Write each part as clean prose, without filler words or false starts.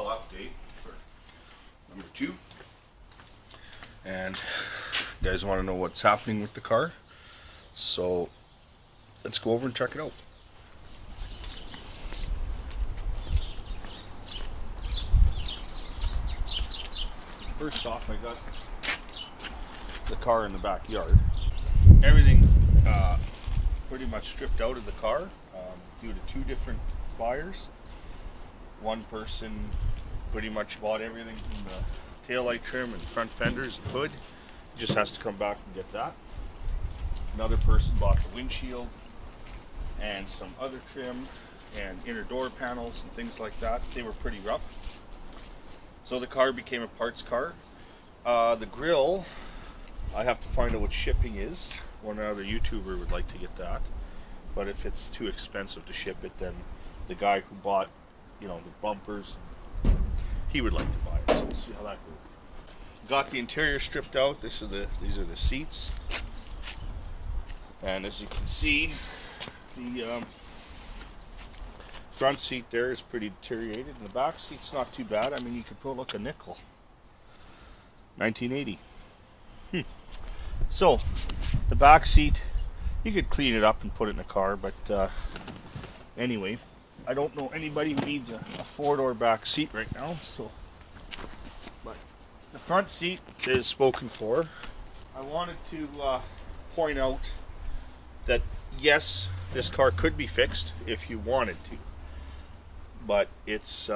Impala update for number 2. And you guys want to know what's happening with the car, so let's go over and check it out. First off, I got the car in the backyard. Everything pretty much stripped out of the car due to 2 different buyers. One person pretty much bought everything from the taillight trim and front fenders and hood. Just has to come back and get that. Another person bought the windshield and some other trim and inner door panels and things like that. They were pretty rough. So the car became a parts car. The grill, I have to find out what shipping is. One other YouTuber would like to get that. But if it's too expensive to ship it, then the guy who bought, the bumpers, he would like to buy it. So we'll see how that goes. Got the interior stripped out. These are the seats. And as you can see, the front seat there is pretty deteriorated, and the back seat's not too bad. I mean, you could put like a nickel. 1980. So the back seat, you could clean it up and put it in a car, but anyway, I don't know anybody who needs a 4-door back seat right now. So, but the front seat is spoken for. I wanted to point out that yes, this car could be fixed if you wanted to, but it's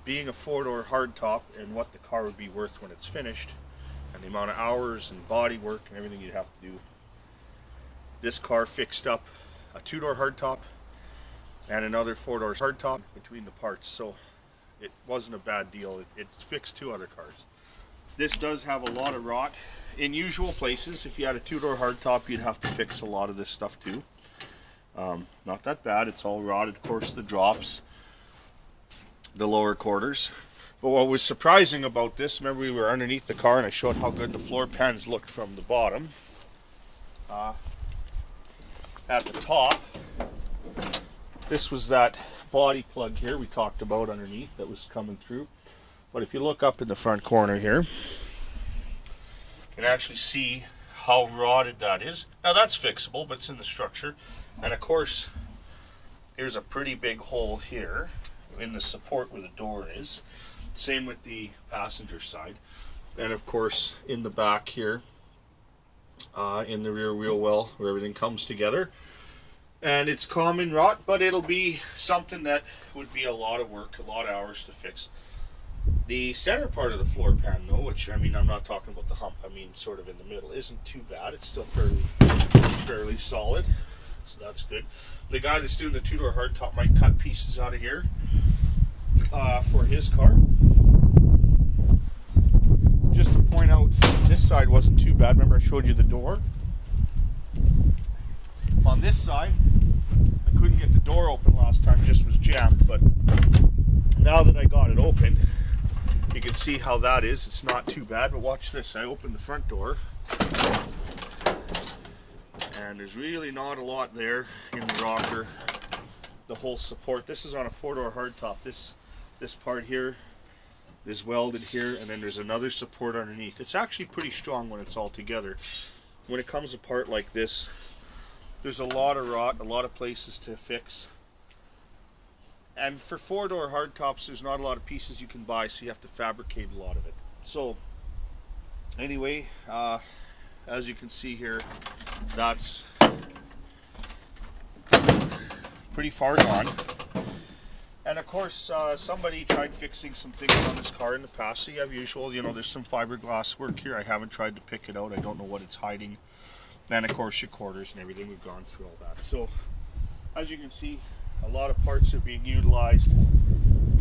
being a 4-door hardtop and what the car would be worth when it's finished, and the amount of hours and body work and everything you'd have to do. This car fixed up a 2-door hardtop and another 4-door hardtop between the parts, so it wasn't a bad deal. It fixed 2 other cars. This does have a lot of rot in usual places. If you had a 2-door hardtop, you'd have to fix a lot of this stuff too. Not that bad. It's all rotted. Of course, the drops, the lower quarters. But what was surprising about this, remember we were underneath the car and I showed how good the floor pans looked from the bottom. At the top, this was that body plug here we talked about underneath that was coming through. But if you look up in the front corner here, you can actually see how rotted that is. Now that's fixable, but it's in the structure. And of course, here's a pretty big hole here in the support where the door is. Same with the passenger side. And of course, in the back here, in the rear wheel well, where everything comes together. And it's common rot, but it'll be something that would be a lot of work, a lot of hours to fix. The center part of the floor pan though, which, I mean, I'm not talking about the hump, I mean sort of in the middle, isn't too bad. It's still fairly solid, so that's good. The guy that's doing the 2-door hardtop might cut pieces out of here for his car. Just to point out, this side wasn't too bad. Remember I showed you the door? On this side, I couldn't get the door open last time, just was jammed, but now that I got it open, you can see how that is. It's not too bad, but watch this. I opened the front door, and there's really not a lot there in the rocker. The whole support, this is on a 4-door hardtop. This part here is welded here, and then there's another support underneath. It's actually pretty strong when it's all together. When it comes apart like this, there's a lot of rot, a lot of places to fix. And for 4-door hardtops, there's not a lot of pieces you can buy, so you have to fabricate a lot of it. So anyway, as you can see here, that's pretty far gone. And of course, somebody tried fixing some things on this car in the past. So you have usual, there's some fiberglass work here. I haven't tried to pick it out. I don't know what it's hiding. And of course your quarters and everything, we've gone through all that. So as you can see, a lot of parts are being utilized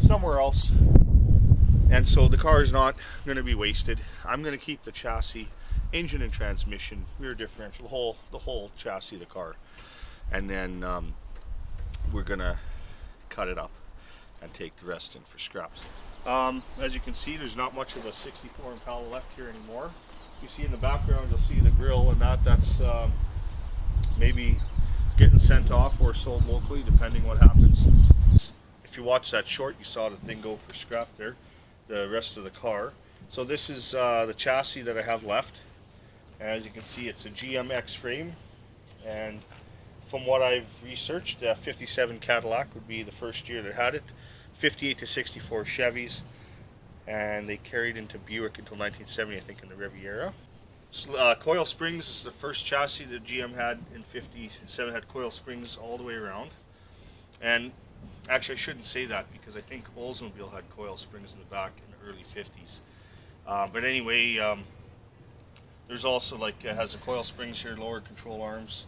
somewhere else. And so the car is not going to be wasted. I'm going to keep the chassis, engine and transmission, rear differential, the whole chassis of the car. And then we're going to cut it up and take the rest in for scraps. As you can see, there's not much of a 64 Impala left here anymore. You see in the background, you'll see the grill, and that's maybe getting sent off or sold locally, depending what happens. If you watch that short, you saw the thing go for scrap there, the rest of the car. So this is the chassis that I have left. As you can see, it's a GMX frame, and from what I've researched, 57 Cadillac would be the first year that had it, 58 to 64 Chevys, and they carried into Buick until 1970, I think, in the Riviera. So, coil springs, this is the first chassis that GM had in 57, had coil springs all the way around. And actually I shouldn't say that, because I think Oldsmobile had coil springs in the back in the early 50s. But anyway, there's also it has the coil springs here, lower control arms.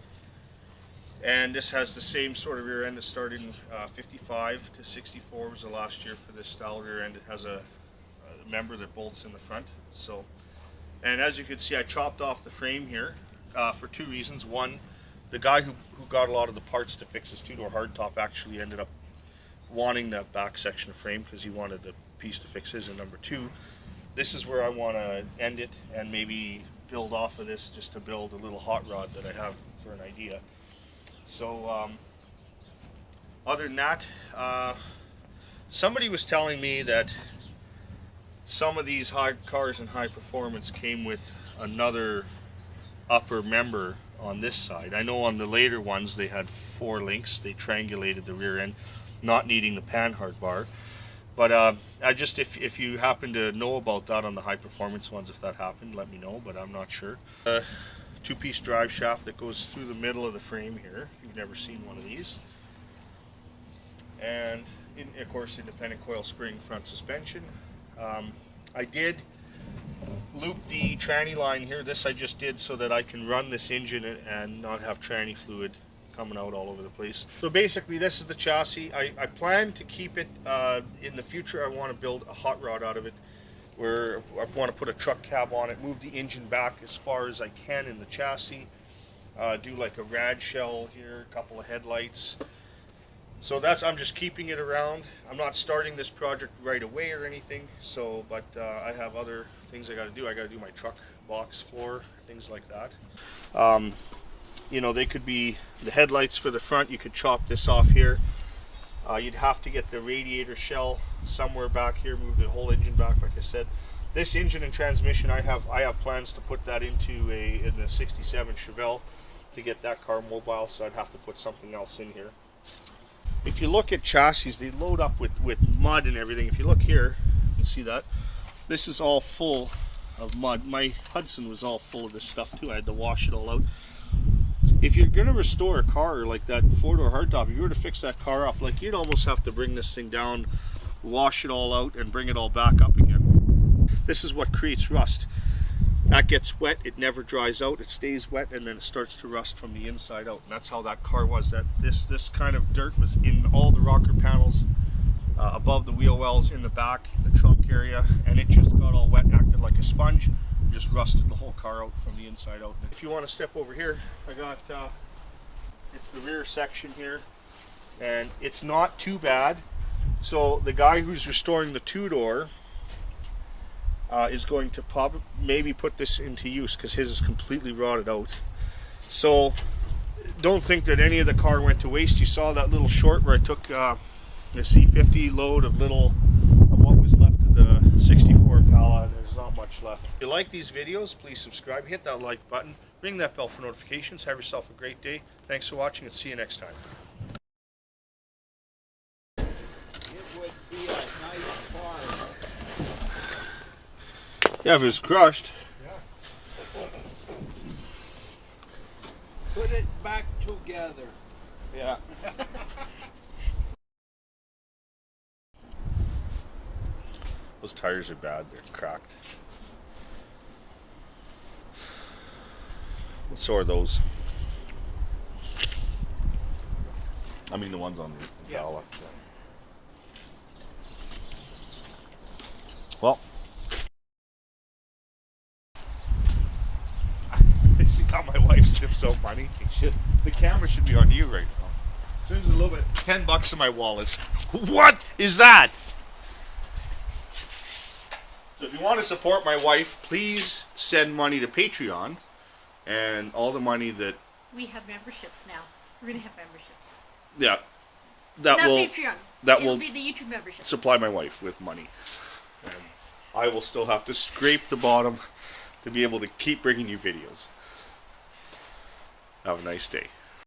And this has the same sort of rear end that started in 55 to 64 was the last year for this style rear end. It has a member that bolts in the front. So, and as you can see, I chopped off the frame here for two reasons. One, the guy who got a lot of the parts to fix his two-door hardtop actually ended up wanting that back section of frame because he wanted the piece to fix his. And number two, this is where I want to end it and maybe build off of this just to build a little hot rod that I have for an idea. So other than that, somebody was telling me that some of these high cars in high performance came with another upper member on this side. I know on the later ones they had 4 links. They triangulated the rear end, not needing the panhard bar. But I just, if you happen to know about that on the high performance ones, if that happened, let me know, but I'm not sure. Two-piece drive shaft that goes through the middle of the frame here, if you've never seen one of these. And of course, independent coil spring front suspension. I did loop the tranny line here. This I just did so that I can run this engine and not have tranny fluid coming out all over the place. So basically this is the chassis. I plan to keep it in the future. I want to build a hot rod out of it where I want to put a truck cab on it, move the engine back as far as I can in the chassis, do like a rad shell here, a couple of headlights. So that's, I'm just keeping it around. I'm not starting this project right away or anything, so, but I have other things I got to do. I got to do my truck box floor, things like that. You know, they could be the headlights for the front. You could chop this off here. You'd have to get the radiator shell somewhere back here, move the whole engine back, like I said. This engine and transmission, I have plans to put that into in the 67 Chevelle to get that car mobile, so I'd have to put something else in here. If you look at chassis, they load up with mud and everything. If you look here, you can see that. This is all full of mud. My Hudson was all full of this stuff too. I had to wash it all out. If you're going to restore a car like that 4-door hardtop, if you were to fix that car up, like, you'd almost have to bring this thing down, wash it all out, and bring it all back up again. This is what creates rust. That gets wet, it never dries out, it stays wet, and then it starts to rust from the inside out. And that's how that car was. That this kind of dirt was in all the rocker panels, above the wheel wells, in the back, the trunk area, and it just got all wet, acted like a sponge, and just rusted the whole car out from the inside out. If you want to step over here, I got it's the rear section here, and it's not too bad. So the guy who's restoring the 2-door is going to maybe put this into use because his is completely rotted out. So don't think that any of the car went to waste. You saw that little short where I took the C50 load of what was left of the 64 Impala. There's not much left. If you like these videos, please subscribe, hit that like button, ring that bell for notifications. Have yourself a great day. Thanks for watching, and see you next time. It would be a nice car. Yeah, if it was crushed. Yeah. Put it back together. Yeah. Those tires are bad. They're cracked. So are those. I mean the ones on the Impala. Yeah. Well. See how my wife sniffs so funny? The camera should be on you right now. As soon as a little bit, $10 in my wallet. What is that? So if you want to support my wife, please send money to Patreon, and all the money that we have memberships now. We're gonna have memberships. Yeah, that Not will. Patreon. that It'll will be the YouTube membership. supply my wife with money. And I will still have to scrape the bottom to be able to keep bringing you videos. Have a nice day.